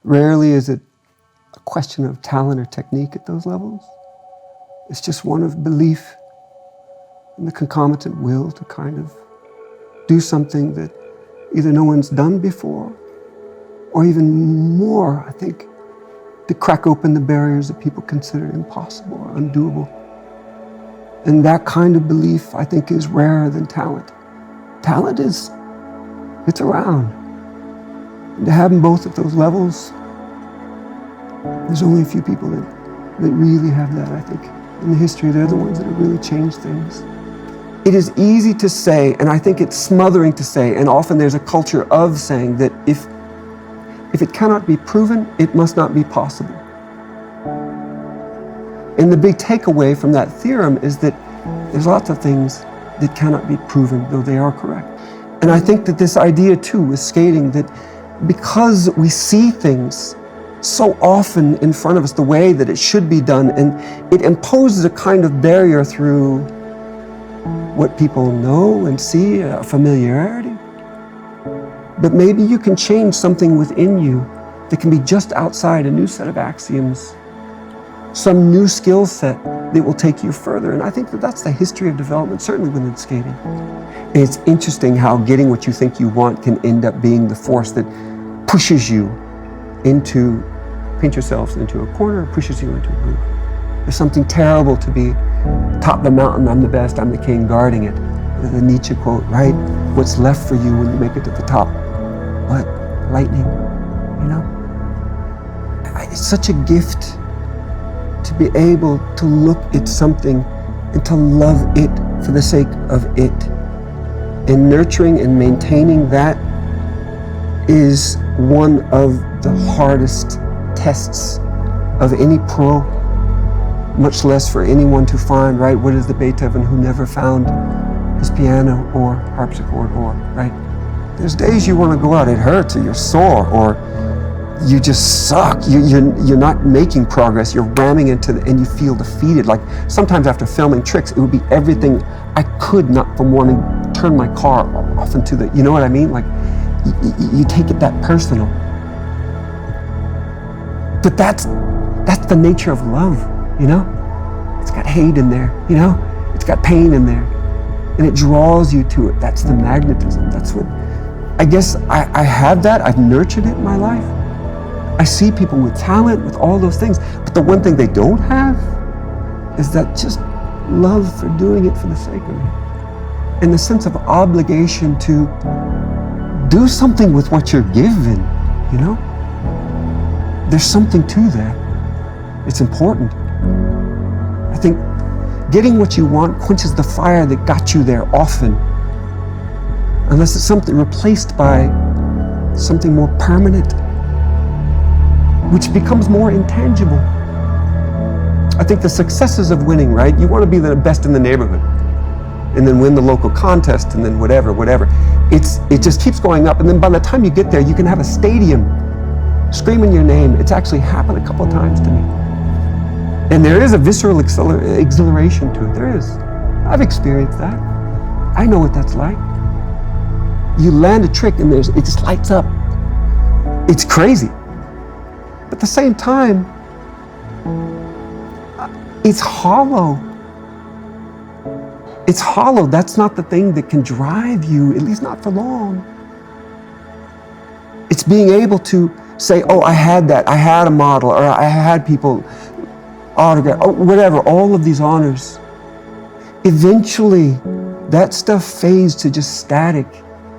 Rarely is it a question of talent or technique at those levels. It's just one of belief and the concomitant will to kind of do something that either no one's done before, or even more, I think, to crack open the barriers that people consider impossible or undoable. And that kind of belief, I think, is rarer than talent. Talent it's around. And to have them both at those levels, there's only a few people that really have that, I think. In the history, they're the ones that have really changed things. It is easy to say, and I think it's smothering to say, and often there's a culture of saying that if it cannot be proven, it must not be possible. And the big takeaway from that theorem is that there's lots of things that cannot be proven, though they are correct. And I think that this idea too with skating, that because we see things so often in front of us the way that it should be done, and it imposes a kind of barrier through what people know and see, a familiarity. But maybe you can change something within you that can be just outside a new set of axioms, some new skill set that will take you further. And I think that that's the history of development, certainly within skating. And it's interesting how getting what you think you want can end up being the force that pushes you into, paint yourselves into a corner, pushes you into a groove. There's something terrible to be top of the mountain, I'm the best, I'm the king, guarding it. The Nietzsche quote, right? What's left for you when you make it to the top? What? Lightning, you know? It's such a gift to be able to look at something and to love it for the sake of it. And nurturing and maintaining that is one of the hardest tests of any pro, much less for anyone to find, right? What is the Beethoven who never found his piano or harpsichord, or, right? There's days you want to go out, it hurts, or you're sore, or you just suck. You're not making progress. You're ramming into the, and you feel defeated. Like sometimes after filming tricks, it would be everything I could not from wanting to turn my car off into the, you know what I mean? Like you take it that personal. But that's the nature of love, you know? It's got hate in there, you know? It's got pain in there. And it draws you to it. That's the magnetism. That's what, I guess I have that. I've nurtured it in my life. I see people with talent, with all those things. But the one thing they don't have is that just love for doing it for the sake of it. And the sense of obligation to do something with what you're given, you know? There's something to that. It's important. I think getting what you want quenches the fire that got you there often, unless it's something replaced by something more permanent, which becomes more intangible. I think the successes of winning, right? You want to be the best in the neighborhood, and then win the local contest, and then whatever. It just keeps going up, and then by the time you get there, you can have a stadium screaming your name. It's actually happened a couple of times to me. And there is a visceral exhilaration to it. There is. I've experienced that. I know what that's like. You land a trick and it just lights up. It's crazy. But at the same time, it's hollow. It's hollow. That's not the thing that can drive you, at least not for long. It's being able to say, oh, I had that. I had a model, or I had people autograph, oh, whatever, all of these honors. Eventually, that stuff fades to just static,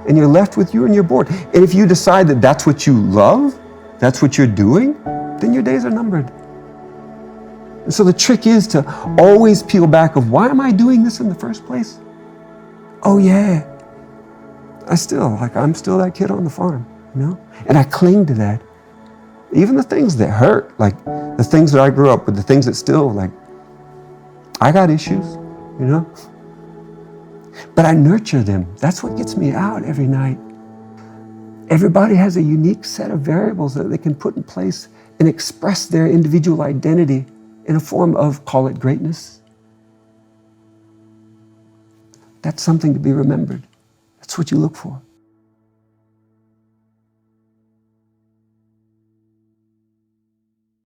and you're left with you and you're bored. And if you decide that that's what you love, that's what you're doing, then your days are numbered. And so the trick is to always peel back of, why am I doing this in the first place? Oh yeah, I'm still that kid on the farm, you know? And I cling to that. Even the things that hurt, like the things that I grew up with, the things that still, like, I got issues, you know? But I nurture them. That's what gets me out every night. Everybody has a unique set of variables that they can put in place and express their individual identity in a form of, call it greatness. That's something to be remembered. That's what you look for.